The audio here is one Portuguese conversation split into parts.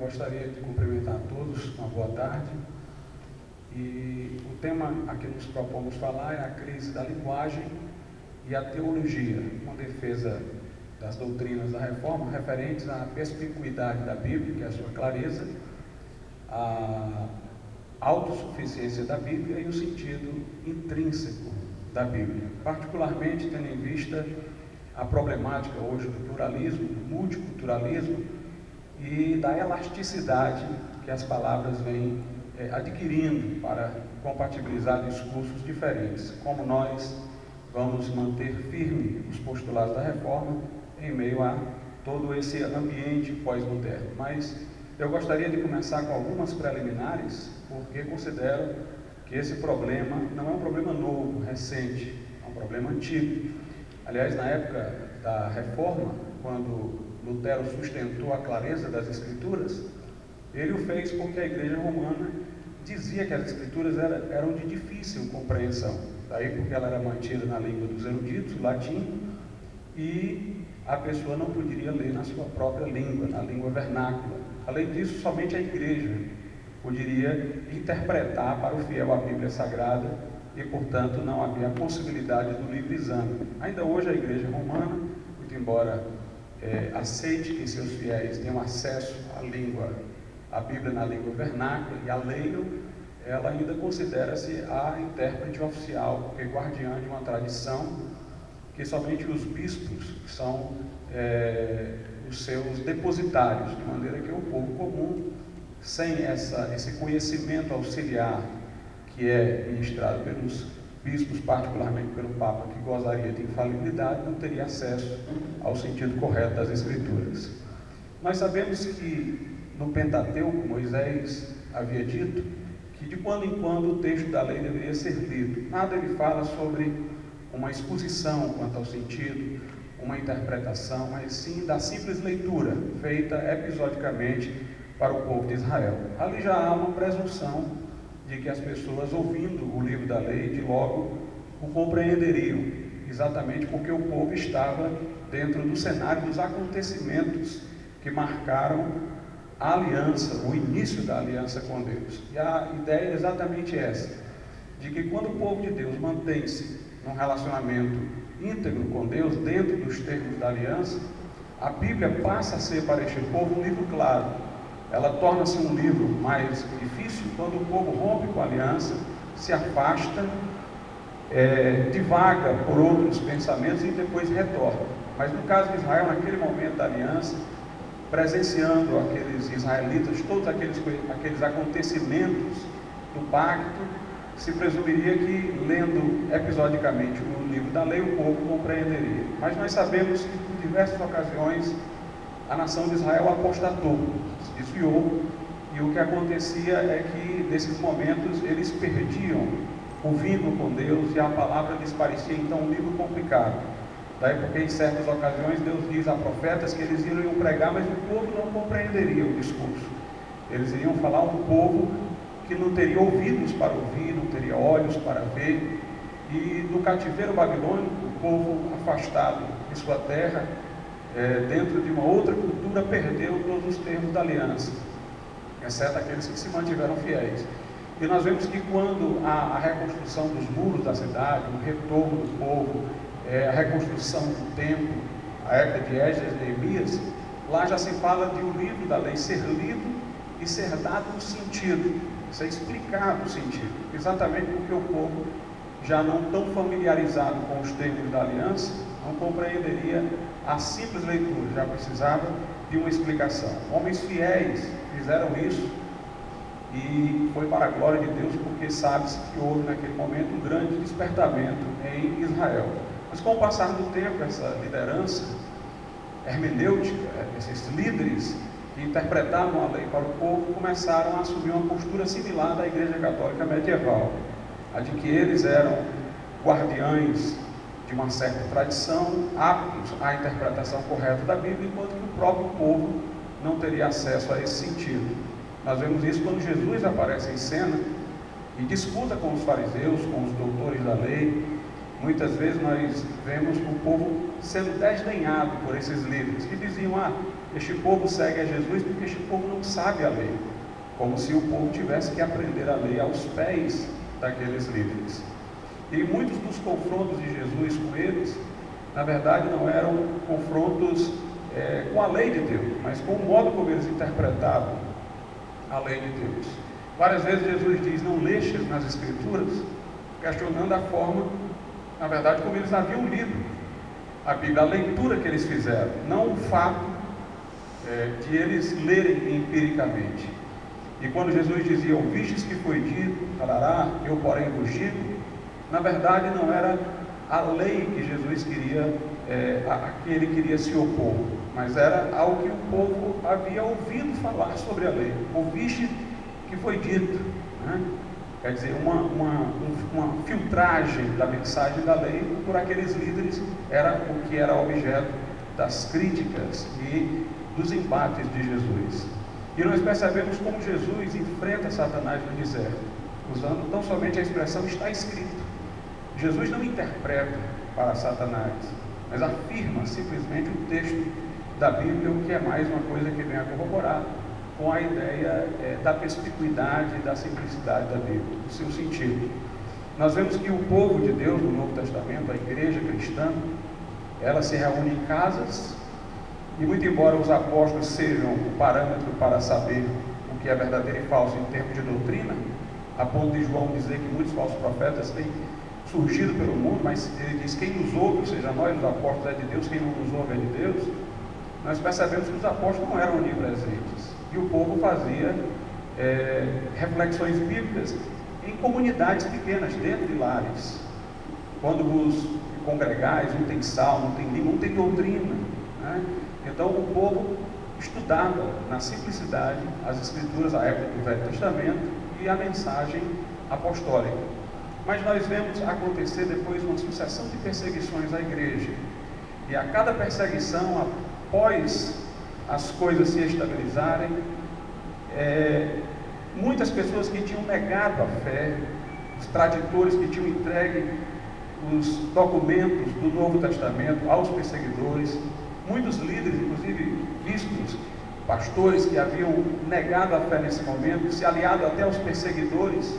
gostaria de cumprimentar a todos, uma boa tarde. E o tema a que nos propomos falar é a crise da linguagem e a teologia, uma defesa das doutrinas da reforma referentes à perspicuidade da Bíblia, que é a sua clareza, a autossuficiência da Bíblia e o sentido intrínseco da Bíblia, particularmente tendo em vista a problemática hoje do pluralismo, do multiculturalismo e da elasticidade que as palavras vêm adquirindo para compatibilizar discursos diferentes. Como nós vamos manter firme os postulados da reforma em meio a todo esse ambiente pós-moderno. Mas eu gostaria de começar com algumas preliminares, porque considero que esse problema não é um problema novo, recente, é um problema antigo. Aliás, na época da reforma, quando Lutero sustentou a clareza das Escrituras, ele o fez porque a Igreja Romana dizia que as Escrituras eram de difícil compreensão. Daí porque ela era mantida na língua dos eruditos, o latim, e a pessoa não poderia ler na sua própria língua, na língua vernácula. Além disso, somente a Igreja poderia interpretar para o fiel a Bíblia Sagrada e, portanto, não havia a possibilidade do livre exame. Ainda hoje a Igreja Romana, muito embora aceite que seus fiéis tenham acesso à Bíblia na língua vernácula e a leiam, ela ainda considera-se a intérprete oficial, porque guardiã de uma tradição que somente os bispos são os seus depositários, de maneira que o povo comum, sem esse conhecimento auxiliar que é ministrado pelos bispos, particularmente pelo Papa, que gozaria de infalibilidade, não teria acesso ao sentido correto das Escrituras. Nós sabemos que no Pentateuco, Moisés havia dito que de quando em quando o texto da lei deveria ser lido. Nada ele fala sobre uma exposição quanto ao sentido, uma interpretação, mas sim da simples leitura, feita episodicamente para o povo de Israel. Ali já há uma presunção de que as pessoas, ouvindo o livro da lei, de logo o compreenderiam, exatamente porque o povo estava dentro do cenário dos acontecimentos que marcaram a aliança, o início da aliança com Deus. E a ideia é exatamente essa, de que quando o povo de Deus mantém-se num relacionamento íntegro com Deus, dentro dos termos da aliança, a Bíblia passa a ser para este povo um livro claro. Ela torna-se um livro mais difícil quando o povo rompe com a aliança, se afasta, divaga por outros pensamentos e depois retorna. Mas no caso de Israel, naquele momento da aliança, presenciando aqueles israelitas, todos aqueles acontecimentos do pacto, se presumiria que, lendo episodicamente o livro da lei, o povo compreenderia. Mas nós sabemos que, por diversas ocasiões, a nação de Israel apostatou, se desviou, e o que acontecia é que, nesses momentos, eles perdiam o vínculo com Deus e a palavra lhes parecia, então, um livro complicado. Daí porque, em certas ocasiões, Deus diz a profetas que eles iriam pregar, mas o povo não compreenderia o discurso. Eles iriam falar a um povo que não teria ouvidos para ouvir, não teria olhos para ver. E no cativeiro babilônico, o povo afastado de sua terra, dentro de uma outra cultura, perdeu todos os termos da aliança, exceto aqueles que se mantiveram fiéis. E nós vemos que quando a reconstrução dos muros da cidade, o retorno do povo, a reconstrução do templo, a época de Esdras e Neemias, lá já se fala de o livro da lei ser lido e ser dado um sentido, ser explicado o sentido, exatamente porque o povo, já não tão familiarizado com os termos da aliança, não compreenderia a simples leitura, já precisava de uma explicação. Homens fiéis fizeram isso e foi para a glória de Deus, porque sabe-se que houve naquele momento um grande despertamento em Israel. Mas com o passar do tempo, essa liderança hermenêutica, esses líderes que interpretavam a lei para o povo, começaram a assumir uma postura similar da Igreja Católica medieval, a de que eles eram guardiães de uma certa tradição, aptos à interpretação correta da Bíblia, enquanto que o próprio povo não teria acesso a esse sentido. Nós vemos isso quando Jesus aparece em cena e disputa com os fariseus, com os doutores da lei, Muitas vezes nós vemos o povo sendo desdenhado por esses líderes, que diziam, este povo segue a Jesus porque este povo não sabe a lei, como se o povo tivesse que aprender a lei aos pés daqueles líderes. E muitos dos confrontos de Jesus com eles, na verdade, não eram confrontos com a lei de Deus, mas com o modo como eles interpretavam a lei de Deus. Várias vezes Jesus diz, não lestes nas Escrituras, questionando a forma, na verdade, como eles haviam lido a Bíblia, a leitura que eles fizeram, não o fato de eles lerem empiricamente. E quando Jesus dizia, ouvistes que foi dito, eu porém vos digo, na verdade não era a lei que Jesus queria, a que ele queria se opor, mas era ao que o povo havia ouvido falar sobre a lei. Ouviste que foi dito, né? Quer dizer, uma filtragem da mensagem da lei por aqueles líderes era o que era objeto das críticas e dos embates de Jesus. E nós percebemos como Jesus enfrenta Satanás no deserto, usando tão somente a expressão está escrito. Jesus não interpreta para Satanás, mas afirma simplesmente o texto da Bíblia, o que é mais uma coisa que vem a corroborar com a ideia da perspicuidade e da simplicidade da Bíblia, do seu sentido. Nós vemos que o povo de Deus no Novo Testamento, a igreja cristã, ela se reúne em casas, e muito embora os apóstolos sejam o parâmetro para saber o que é verdadeiro e falso em termos de doutrina, a ponto de João dizer que muitos falsos profetas têm surgido pelo mundo, mas ele diz, quem nos ouve, ou seja, nós os apóstolos é de Deus, quem não nos ouve é de Deus, nós percebemos que os apóstolos não eram onipresentes, e o povo fazia reflexões bíblicas em comunidades pequenas, dentro de lares. Quando vos congregais, não tem sal, não tem língua, não tem doutrina, né? Então o povo estudava na simplicidade as escrituras da época do Velho Testamento e a mensagem apostólica. Mas nós vemos acontecer depois uma sucessão de perseguições à igreja, e a cada perseguição, após as coisas se estabilizarem, muitas pessoas que tinham negado a fé, os traditores que tinham entregue os documentos do Novo Testamento aos perseguidores, muitos líderes, inclusive bispos, pastores que haviam negado a fé nesse momento, se aliado até aos perseguidores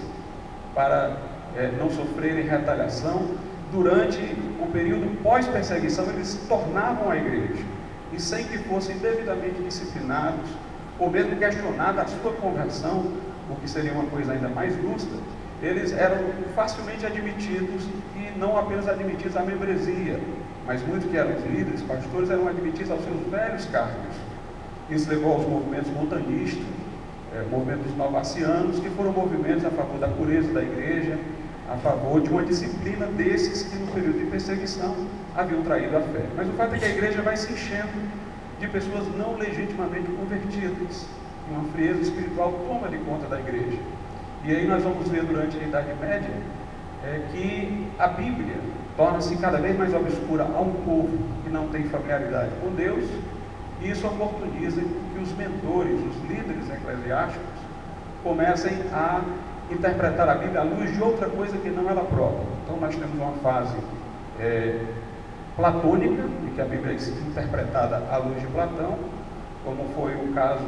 para não sofrerem retaliação. Durante o período pós-perseguição, eles se tornavam a igreja, e sem que fossem devidamente disciplinados, ou mesmo questionada a sua conversão, o que seria uma coisa ainda mais justa, eles eram facilmente admitidos, e não apenas admitidos à membresia, mas muitos que eram os líderes, pastores, eram admitidos aos seus velhos cargos. Isso levou aos movimentos montanistas, movimentos novacianos, que foram movimentos a favor da pureza da igreja, a favor de uma disciplina desses que no período de perseguição haviam traído a fé. Mas o fato é que a igreja vai se enchendo de pessoas não legitimamente convertidas, e uma frieza espiritual toma de conta da igreja. E aí nós vamos ver durante a Idade Média que a Bíblia torna-se cada vez mais obscura a um povo que não tem familiaridade com Deus, e isso oportuniza que os mentores, os líderes eclesiásticos, comecem a interpretar a Bíblia à luz de outra coisa que não ela própria. Então nós temos uma fase platônica, em que a Bíblia é interpretada à luz de Platão, como foi o caso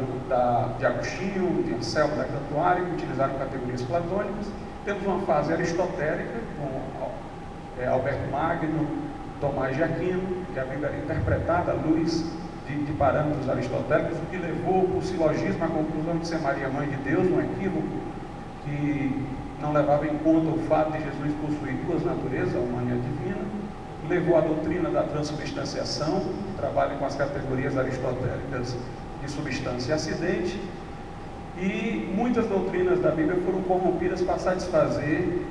de Agostinho, de Anselmo da Cantuária, que utilizaram categorias platônicas. Temos uma fase aristotélica, com Alberto Magno, Tomás de Aquino, que a Bíblia era interpretada à luz de parâmetros aristotélicos, o que levou o silogismo à conclusão de ser Maria Mãe de Deus, um equívoco que não levava em conta o fato de Jesus possuir duas naturezas, a humana e a divina. Levou à doutrina da transubstanciação, trabalho com as categorias aristotélicas de substância e acidente, e muitas doutrinas da Bíblia foram corrompidas para satisfazer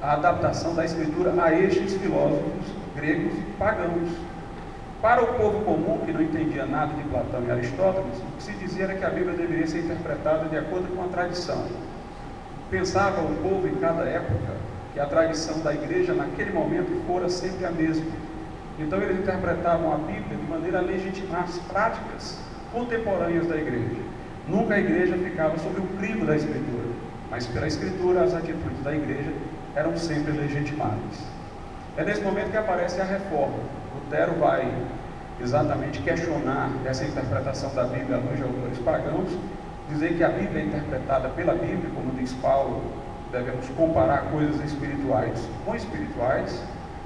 a adaptação da Escritura a estes filósofos gregos pagãos. Para o povo comum, que não entendia nada de Platão e Aristóteles, o que se dizia era que a Bíblia deveria ser interpretada de acordo com a tradição. Pensava o povo em cada época que a tradição da igreja naquele momento fora sempre a mesma. Então eles interpretavam a Bíblia de maneira a legitimar as práticas contemporâneas da igreja. Nunca a igreja ficava sob o crivo da Escritura, mas pela Escritura as atitudes da igreja eram sempre legitimadas. É nesse momento que aparece a reforma. Lutero vai exatamente questionar essa interpretação da Bíblia à luz de autores pagãos, dizer que a Bíblia é interpretada pela Bíblia, como diz Paulo, devemos comparar coisas espirituais com espirituais.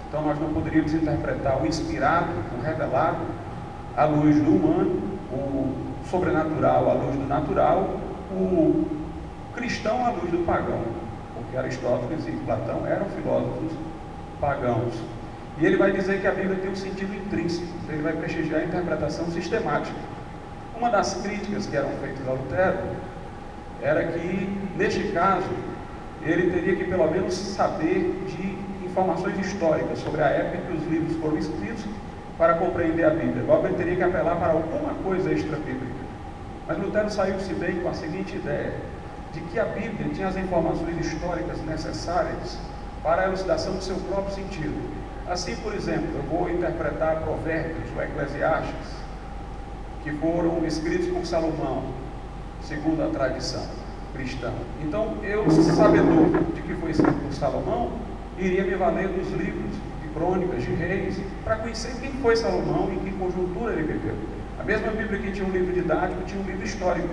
Então nós não poderíamos interpretar o inspirado, o revelado, à luz do humano, o sobrenatural à luz do natural, o cristão à luz do pagão, porque Aristóteles e Platão eram filósofos pagãos. E ele vai dizer que a Bíblia tem um sentido intrínseco, ele vai prestigiar a interpretação sistemática. Uma das críticas que eram feitas a Lutero era que, neste caso, ele teria que pelo menos saber de informações históricas sobre a época em que os livros foram escritos para compreender a Bíblia. Logo, ele teria que apelar para alguma coisa extra-bíblica. Mas Lutero saiu-se bem com a seguinte ideia, de que a Bíblia tinha as informações históricas necessárias para a elucidação do seu próprio sentido. Assim, por exemplo, eu vou interpretar Provérbios ou Eclesiastes, que foram escritos por Salomão, segundo a tradição cristã. Então, eu, sabedor de que foi escrito por Salomão, iria me valer dos livros de crônicas, de reis, para conhecer quem foi Salomão e em que conjuntura ele viveu. A mesma Bíblia que tinha um livro didático, tinha um livro histórico.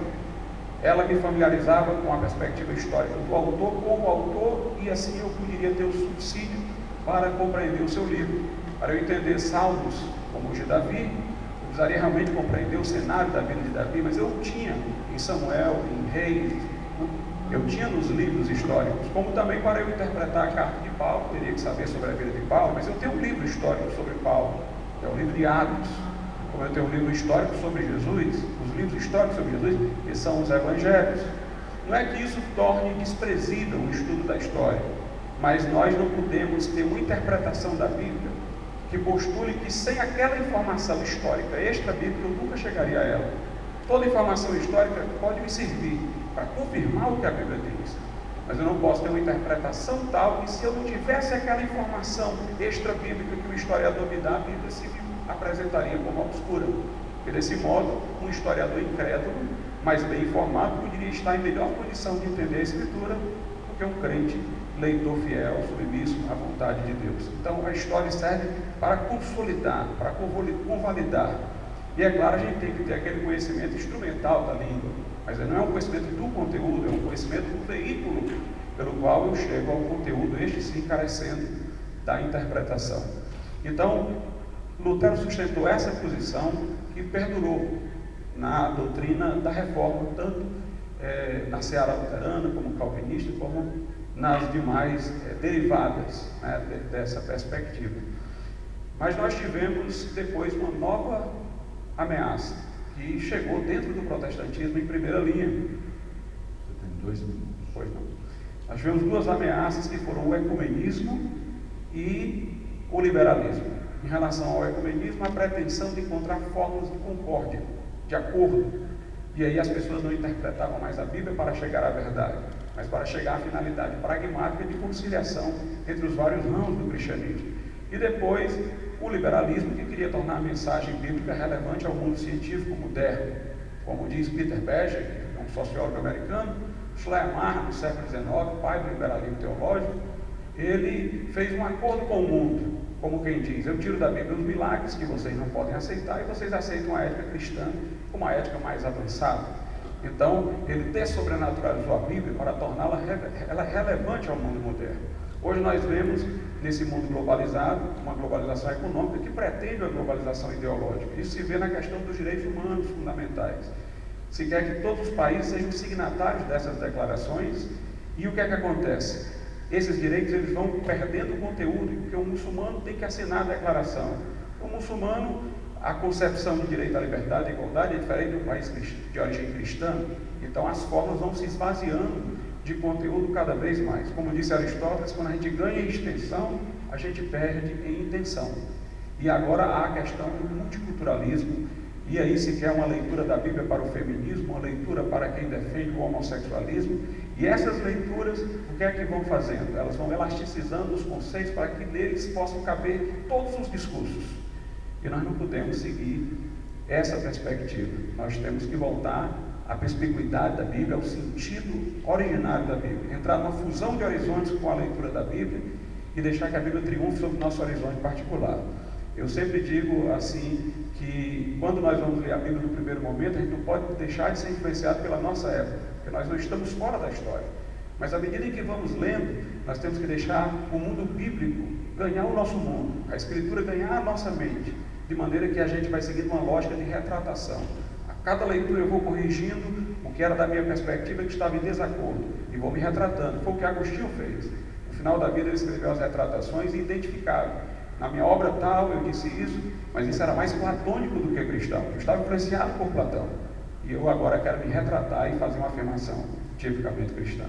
Ela me familiarizava com a perspectiva histórica do autor como autor, e assim eu poderia ter o subsídio para compreender o seu livro. Para eu entender Salmos como os de Davi, eu precisaria realmente compreender o cenário da vida de Davi, mas eu tinha em Samuel, em Reis, eu tinha nos livros históricos, como também para eu interpretar a carta de Paulo, teria que saber sobre a vida de Paulo, mas eu tenho um livro histórico sobre Paulo, que é o livro de Atos. Como eu tenho um livro histórico sobre Jesus, os livros históricos sobre Jesus, que são os evangelhos. Não é que isso torne desprezível o estudo da história, mas nós não podemos ter uma interpretação da Bíblia que postule que sem aquela informação histórica extra-bíblica eu nunca chegaria a ela. Toda informação histórica pode me servir para confirmar o que a Bíblia diz, mas eu não posso ter uma interpretação tal que, se eu não tivesse aquela informação extra-bíblica que o historiador me dá, a Bíblia se apresentaria como obscura. E desse modo, um historiador incrédulo, mas bem informado, poderia estar em melhor condição de entender a Escritura do que um crente leitor fiel, submisso à vontade de Deus. Então a história serve para consolidar, para convalidar. E é claro, a gente tem que ter aquele conhecimento instrumental da língua, mas não é um conhecimento do conteúdo, é um conhecimento do veículo pelo qual eu chego ao conteúdo, este sim carecendo da interpretação. Então, Lutero sustentou essa posição que perdurou na doutrina da reforma, tanto na seara luterana, como calvinista, como nas demais derivadas, né, dessa perspectiva. Mas nós tivemos depois uma nova ameaça, que chegou dentro do protestantismo em primeira linha. Você tem 2 minutos. Pois não. Nós tivemos 2 ameaças que foram o ecumenismo e o liberalismo. Em relação ao ecumenismo, a pretensão de encontrar fórmulas de concórdia, de acordo. E aí as pessoas não interpretavam mais a Bíblia para chegar à verdade, mas para chegar à finalidade pragmática de conciliação entre os vários ramos do cristianismo. E depois, o liberalismo, que queria tornar a mensagem bíblica relevante ao mundo científico moderno. Como diz Peter Beger, que é um sociólogo americano, Schleiermacher, no século XIX, pai do liberalismo teológico, ele fez um acordo com o mundo, como quem diz: eu tiro da Bíblia os milagres que vocês não podem aceitar, e vocês aceitam a ética cristã como uma ética mais avançada. Então, ele dessobrenaturalizou a Bíblia para torná-la relevante ao mundo moderno. Hoje nós vemos, nesse mundo globalizado, uma globalização econômica que pretende a globalização ideológica. Isso se vê na questão dos direitos humanos fundamentais. Se quer que todos os países sejam signatários dessas declarações, e o que é que acontece? Esses direitos eles vão perdendo o conteúdo, porque o muçulmano tem que assinar a declaração. O muçulmano, a concepção de direito à liberdade e igualdade é diferente do país de origem cristã, então as formas vão se esvaziando de conteúdo cada vez mais. Como disse Aristóteles, quando a gente ganha em extensão, a gente perde em intenção. E agora há a questão do multiculturalismo, e aí se quer uma leitura da Bíblia para o feminismo, uma leitura para quem defende o homossexualismo, e essas leituras, o que é que vão fazendo? Elas vão elasticizando os conceitos para que neles possam caber todos os discursos. E nós não podemos seguir essa perspectiva. Nós temos que voltar à perspicuidade da Bíblia, ao sentido originário da Bíblia, entrar numa fusão de horizontes com a leitura da Bíblia e deixar que a Bíblia triunfe sobre o nosso horizonte particular. Eu sempre digo assim, que quando nós vamos ler a Bíblia no primeiro momento, a gente não pode deixar de ser influenciado pela nossa época, porque nós não estamos fora da história. Mas à medida em que vamos lendo, nós temos que deixar o mundo bíblico ganhar o nosso mundo, a Escritura ganhar a nossa mente, de maneira que a gente vai seguindo uma lógica de retratação. A cada leitura eu vou corrigindo o que era da minha perspectiva que estava em desacordo, e vou me retratando. Foi o que Agostinho fez. No final da vida ele escreveu as retratações e identificava. Na minha obra tal eu disse isso, mas isso era mais platônico do que cristão. Eu estava influenciado por Platão. E eu agora quero me retratar e fazer uma afirmação tipicamente cristã.